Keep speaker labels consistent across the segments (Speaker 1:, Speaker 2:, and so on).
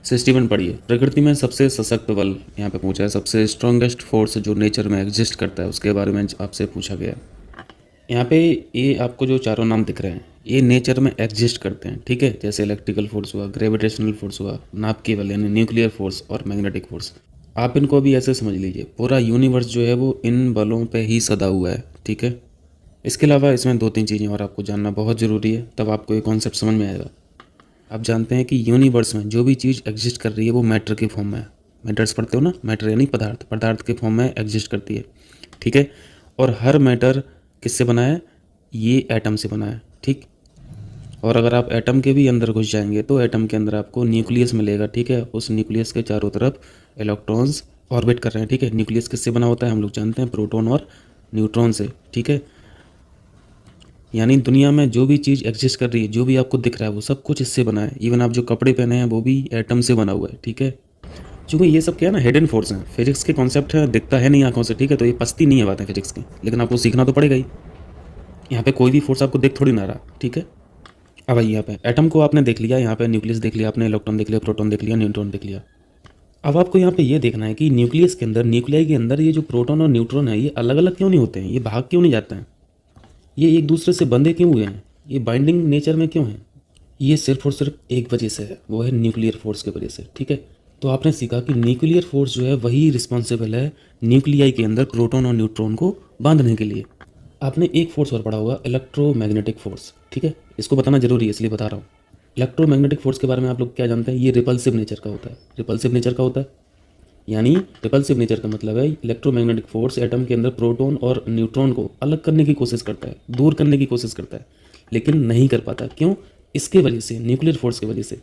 Speaker 1: 61 पढ़िए। प्रकृति में सबसे सशक्त बल यहाँ पे पूछा है, सबसे स्ट्रॉन्गेस्ट फोर्स जो नेचर में एग्जिस्ट करता है उसके बारे में आपसे पूछा गया है। यहाँ पे ये आपको जो चारों नाम दिख रहे हैं ये नेचर में एग्जिस्ट करते हैं, ठीक है। जैसे इलेक्ट्रिकल फोर्स हुआ, ग्रेविटेशनल फोर्स हुआ, नाप की बल यानी न्यूक्लियर फोर्स और मैग्नेटिक फोर्स। आप इनको भी ऐसे समझ लीजिए, पूरा यूनिवर्स जो है वो इन बलों पे ही सदा हुआ है, ठीक है। इसके अलावा इसमें 2-3 चीज़ें और आपको जानना बहुत ज़रूरी है, तब आपको ये कॉन्सेप्ट समझ में आएगा। आप जानते हैं कि यूनिवर्स में जो भी चीज़ एग्जिस्ट कर रही है वो मैटर के फॉर्म में है। मैटर्स पढ़ते हो ना, मैटर यानी पदार्थ, पदार्थ के फॉर्म में एग्जिस्ट करती है, ठीक है। और हर मैटर किससे बना है? ये एटम से बना है, ठीक। और अगर आप एटम के भी अंदर घुस जाएंगे तो एटम के अंदर आपको न्यूक्लियस मिलेगा, ठीक है। उस न्यूक्लियस के चारों तरफ इलेक्ट्रॉन्स ऑर्बिट कर रहे हैं, ठीक है। न्यूक्लियस किससे बना होता है? हम लोग जानते हैं प्रोटॉन और न्यूट्रॉन से, ठीक है। यानी दुनिया में जो भी चीज़ एग्जिस्ट कर रही है, जो भी आपको दिख रहा है वो सब कुछ इससे बना है। इवन आप जो कपड़े पहने हैं वो भी एटम से बना हुआ है, ठीक है। चूँकि ये सब क्या है ना, हिडन फोर्स हैं, फिजिक्स के कॉन्सेप्ट है, दिखता है नहीं आंखों से, ठीक है। तो ये पस्ती नहीं है बातें फिजिक्स की, लेकिन आपको सीखना तो पड़ेगा ही। यहाँ पे कोई भी फोर्स आपको दिख थोड़ी ना रहा, ठीक है। अब आइए यहाँ पे एटम को आपने देख लिया, यहाँ पे न्यूक्लियस देख लिया आपने, इलेक्ट्रॉन देख लिया, प्रोटॉन देख लिया, न्यूट्रॉन देख लिया। अब आपको यहाँ पे ये देखना है कि न्यूक्लियस के अंदर, न्यूक्लियाई के अंदर ये जो प्रोटॉन और न्यूट्रॉन है ये अलग अलग क्यों नहीं होते हैं, ये भाग क्यों नहीं जाते हैं, ये एक दूसरे से बंधे क्यों हुए हैं, ये बाइंडिंग नेचर में क्यों है? ये सिर्फ और सिर्फ एक वजह से है, वो है न्यूक्लियर फोर्स की वजह से, ठीक है। तो आपने सीखा कि न्यूक्लियर फोर्स जो है वही रिस्पॉन्सिबल है न्यूक्लियाई के अंदर प्रोटॉन और न्यूट्रॉन को बांधने के लिए। आपने एक फोर्स और पढ़ा होगा, इलेक्ट्रोमैग्नेटिक फोर्स, ठीक है। इसको बताना जरूरी है इसलिए बता रहा हूँ। इलेक्ट्रोमैग्नेटिक फोर्स के बारे में आप लोग क्या जानते हैं? ये रिपल्सिव नेचर का होता है, रिपल्सिव नेचर का होता है। यानी रिपल्सिव नेचर का मतलब है इलेक्ट्रोमैग्नेटिक फोर्स एटम के अंदर प्रोटॉन और न्यूट्रॉन को अलग करने की कोशिश करता है, दूर करने की कोशिश करता है, लेकिन नहीं कर पाता। क्यों? इसके वजह से, न्यूक्लियर फोर्स की वजह से।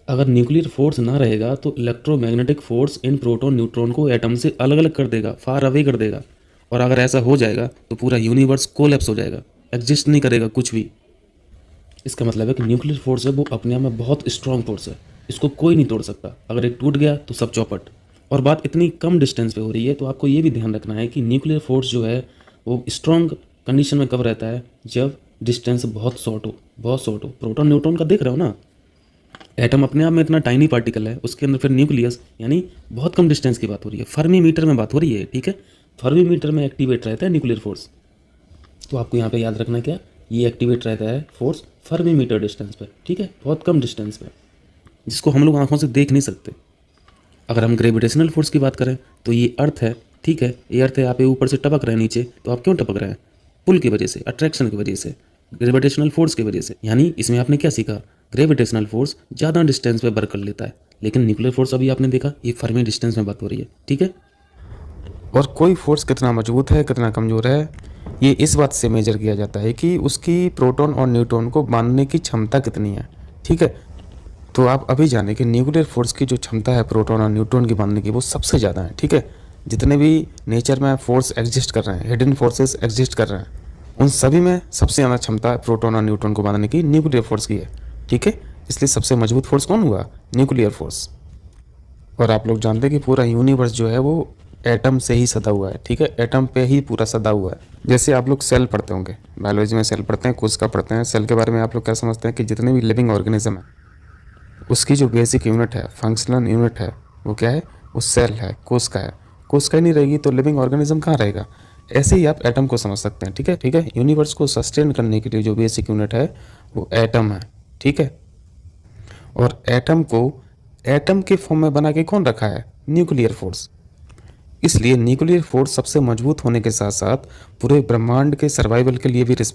Speaker 1: अगर न्यूक्लियर फोर्स ना रहेगा तो electromagnetic force in proton neutron को एटम से अलग अलग कर देगा, फार अवे कर देगा। और अगर ऐसा हो जाएगा तो पूरा यूनिवर्स कोलैप्स हो जाएगा, एग्जिस्ट नहीं करेगा कुछ भी। इसका मतलब है कि न्यूक्लियर फोर्स है वो अपने आप में बहुत स्ट्रांग फोर्स है, इसको कोई नहीं तोड़ सकता। अगर ये टूट गया तो सब चौपट। और बात इतनी कम डिस्टेंस पे हो रही है तो आपको ये भी ध्यान रखना है कि न्यूक्लियर फोर्स जो है वो स्ट्रांग कंडीशन में कब रहता है? जब डिस्टेंस बहुत शॉर्ट हो, बहुत शॉर्ट हो। प्रोटॉन न्यूट्रॉन का देख रहे हो ना, एटम अपने आप में इतना टाइनी पार्टिकल है, उसके अंदर फिर न्यूक्लियस, यानी बहुत कम डिस्टेंस की बात हो रही है, फर्मी मीटर में बात हो रही है, ठीक है। फर्मी मीटर में एक्टिवेट रहता है न्यूक्लियर फोर्स। तो आपको यहाँ पे याद रखना क्या, ये एक्टिवेट रहता है फोर्स फर्मी मीटर डिस्टेंस पे, ठीक है, बहुत कम डिस्टेंस पे, जिसको हम लोग आंखों से देख नहीं सकते। अगर हम ग्रेविटेशनल फोर्स की बात करें तो ये अर्थ है, ठीक है, ये अर्थ है, आप ऊपर से टपक रहे हैं नीचे, तो आप क्यों टपक रहे हैं? पुल की वजह से, अट्रैक्शन की वजह से, ग्रेविटेशनल फोर्स की वजह से। यानी इसमें आपने क्या सीखा? ग्रेविटेशनल फोर्स ज़्यादा डिस्टेंस पे वर्क कर लेता है, लेकिन न्यूक्लियर फोर्स अभी आपने देखा ये फर्मी डिस्टेंस में बात हो रही है, ठीक है। और कोई फोर्स कितना मजबूत है कितना कमज़ोर है ये इस बात से मेजर किया जाता है कि उसकी प्रोटॉन और न्यूट्रॉन को बांधने की क्षमता कितनी है, ठीक है। तो आप अभी जाने कि न्यूक्लियर फोर्स की जो क्षमता है प्रोटॉन और न्यूट्रॉन की बांधने की वो सबसे ज़्यादा है, ठीक है। जितने भी नेचर में फोर्स एग्जिस्ट कर रहे हैं, हिडन फोर्सेस एग्जिस्ट कर रहे हैं, उन सभी में सबसे ज़्यादा क्षमता प्रोटॉन और न्यूट्रॉन को बांधने की न्यूक्लियर फोर्स की है, ठीक है। इसलिए सबसे मजबूत फोर्स कौन हुआ? Nuclear force. और आप लोग जानते हैं कि पूरा यूनिवर्स जो है वो एटम से ही सदा हुआ है, ठीक है, एटम पे ही पूरा सदा हुआ है। जैसे आप लोग सेल पढ़ते होंगे, बायोलॉजी में सेल पढ़ते हैं, कोशिका पढ़ते हैं। सेल के बारे में आप लोग क्या समझते हैं कि जितने भी लिविंग ऑर्गेनिज्म है उसकी जो बेसिक यूनिट है, फंक्शनल यूनिट है, वो क्या है? वो सेल है, कोशिका है। कोशिका ही नहीं रहेगी तो लिविंग ऑर्गेनिज्म कहाँ रहेगा? ऐसे ही आप एटम को समझ सकते हैं, ठीक है, ठीक है। यूनिवर्स को सस्टेन करने के लिए जो बेसिक यूनिट है वो एटम है, ठीक है। और एटम को एटम के फॉर्म में बना के कौन रखा है? Nuclear force. इसलिए न्यूक्लियर फोर्स सबसे मजबूत होने के साथ साथ पूरे ब्रह्मांड के सर्वाइवल के लिए भी